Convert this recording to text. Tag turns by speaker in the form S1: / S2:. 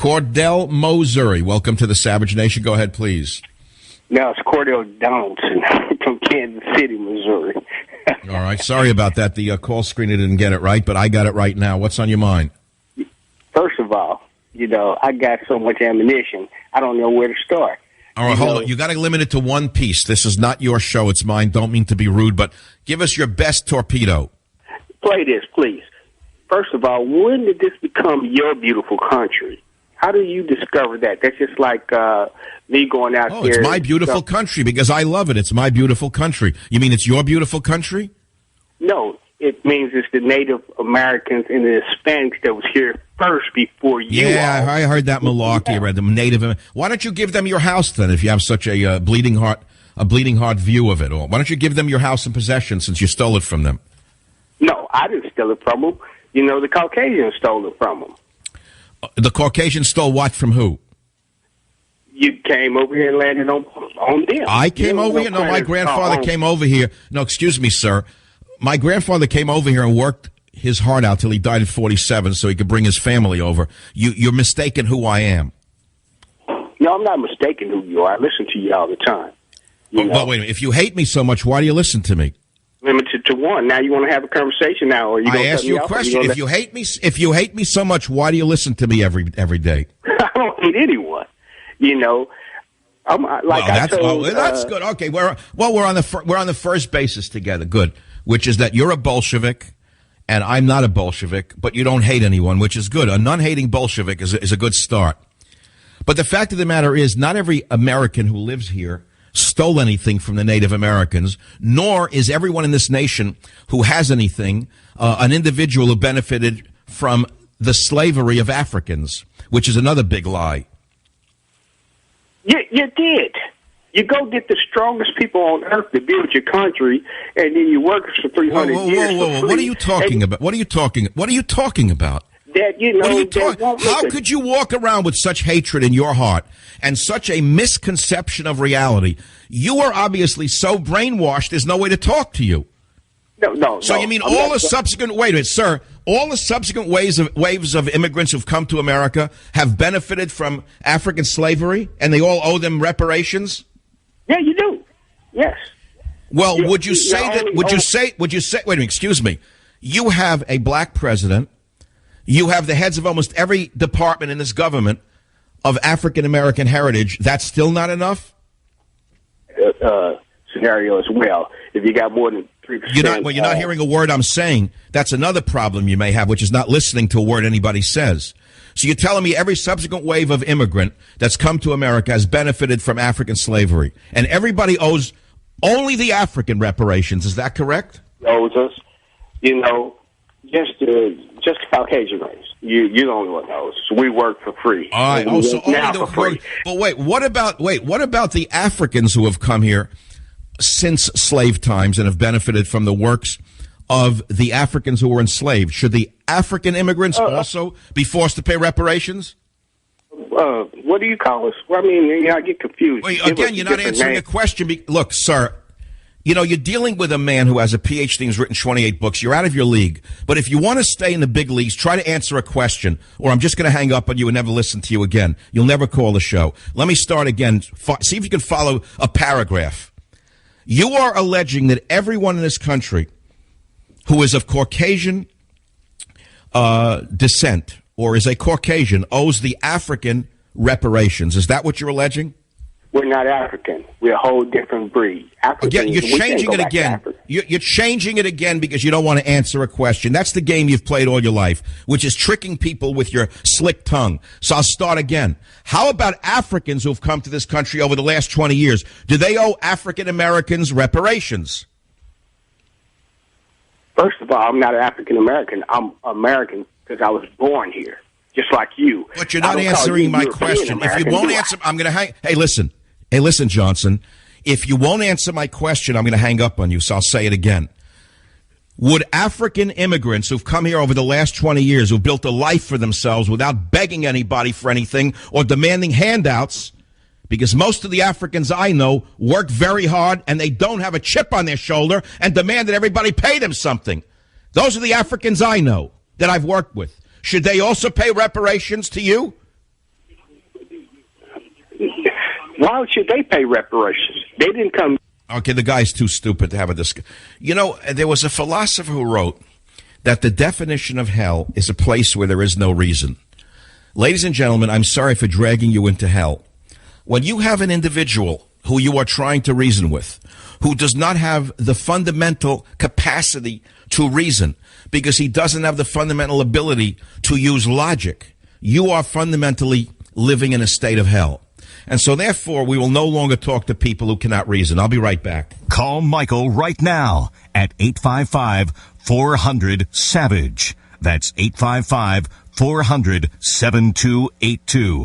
S1: Cordell Mosuri, welcome to the Savage Nation. Go ahead, please.
S2: No, it's Cordell Donaldson from Kansas City, Missouri.
S1: All right. Sorry about that. The call screener didn't get it right, but I got it right now. What's on your mind?
S2: First of all, I got so much ammunition, I don't know where to start.
S1: All right, hold on. You got to limit it to one piece. This is not your show. It's mine. Don't mean to be rude, but give us your best torpedo.
S2: Play this, please. First of all, when did this become your beautiful country? How do you discover that? That's just like me going out there.
S1: Oh, it's my beautiful country because I love it. It's my beautiful country. You mean it's your beautiful country?
S2: No, it means it's the Native Americans and the Hispanics that was here first before you.
S1: Yeah, I heard that malarkey. I read the Native. Why don't you give them your house then if you have such a bleeding heart view of it all? Why don't you give them your house and possession since you stole it from them?
S2: No, I didn't steal it from them. The Caucasians stole it from them.
S1: The Caucasians stole what from who?
S2: You came over here and landed on them.
S1: I came over here? No, my grandfather came over here. No, excuse me, sir. My grandfather came over here and worked his heart out till he died at 47 so he could bring his family over. You're mistaken who I am.
S2: No, I'm not mistaken who you are. I listen to you all the time.
S1: Well, wait a minute. If you hate me so much, why do you listen to me?
S2: Limited to one. Now you want to have a conversation now, or you?
S1: I asked you a question. If you hate me so much, why do you listen to me every day?
S2: I don't hate anyone.
S1: That's good. Okay, we're on the first basis together. Good, which is that you're a Bolshevik, and I'm not a Bolshevik, but you don't hate anyone, which is good. A non-hating Bolshevik is a good start. But the fact of the matter is, not every American who lives here stole anything from the Native Americans, nor is everyone in this nation who has anything an individual who benefited from the slavery of Africans, which is another big lie.
S2: You did. You go get the strongest people on earth to build your country, and then you work for 300 years.
S1: Whoa. What are you talking about? What are you talking about? How could you walk around with such hatred in your heart and such a misconception of reality? You are obviously so brainwashed, there's no way to talk to you.
S2: No.
S1: So you mean all the subsequent waves of immigrants who've come to America have benefited from African slavery, and they all owe them reparations?
S2: Yeah, you do. Yes.
S1: Well, would you say? Wait a minute, excuse me. You have a black president. You have the heads of almost every department in this government of African-American heritage. That's still not enough?
S2: Scenario as well. If you got more than 3%.
S1: You're not hearing a word I'm saying. That's another problem you may have, which is not listening to a word anybody says. So you're telling me every subsequent wave of immigrant that's come to America has benefited from African slavery. And everybody owes only the African reparations. Is that correct?
S2: Owes us, just Caucasian race. You're the only one knows. So we work for free.
S1: All right. But what about the Africans who have come here since slave times and have benefited from the works of the Africans who were enslaved? Should the African immigrants also be forced to pay reparations?
S2: What do you call us? Well, I get confused.
S1: Well, again, you're not answering a question. Look, sir. You're dealing with a man who has a PhD and has written 28 books. You're out of your league. But if you want to stay in the big leagues, try to answer a question, or I'm just going to hang up on you and never listen to you again. You'll never call the show. Let me start again. See if you can follow a paragraph. You are alleging that everyone in this country who is of Caucasian descent or is a Caucasian owes the African reparations. Is that what you're alleging?
S2: We're not African. We're a whole different breed.
S1: Again, you're changing it again. You're changing it again because you don't want to answer a question. That's the game you've played all your life, which is tricking people with your slick tongue. So I'll start again. How about Africans who've come to this country over the last 20 years? Do they owe African Americans reparations?
S2: First of all, I'm not African American. I'm American because I was born here, just like you.
S1: But you're not answering my question. If you won't answer, I'm going to hang. Hey, listen, Johnson. If you won't answer my question, I'm going to hang up on you, so I'll say it again. Would African immigrants who've come here over the last 20 years, who've built a life for themselves without begging anybody for anything or demanding handouts, because most of the Africans I know work very hard and they don't have a chip on their shoulder and demand that everybody pay them something. Those are the Africans I know that I've worked with. Should they also pay reparations to you?
S2: Why should they pay reparations? They didn't come.
S1: Okay, the guy's too stupid to have a discussion. You know, there was a philosopher who wrote that the definition of hell is a place where there is no reason. Ladies and gentlemen, I'm sorry for dragging you into hell. When you have an individual who you are trying to reason with, who does not have the fundamental capacity to reason because he doesn't have the fundamental ability to use logic, you are fundamentally living in a state of hell. And so therefore, we will no longer talk to people who cannot reason. I'll be right back.
S3: Call Michael right now at 855-400-SAVAGE. That's 855-400-7282.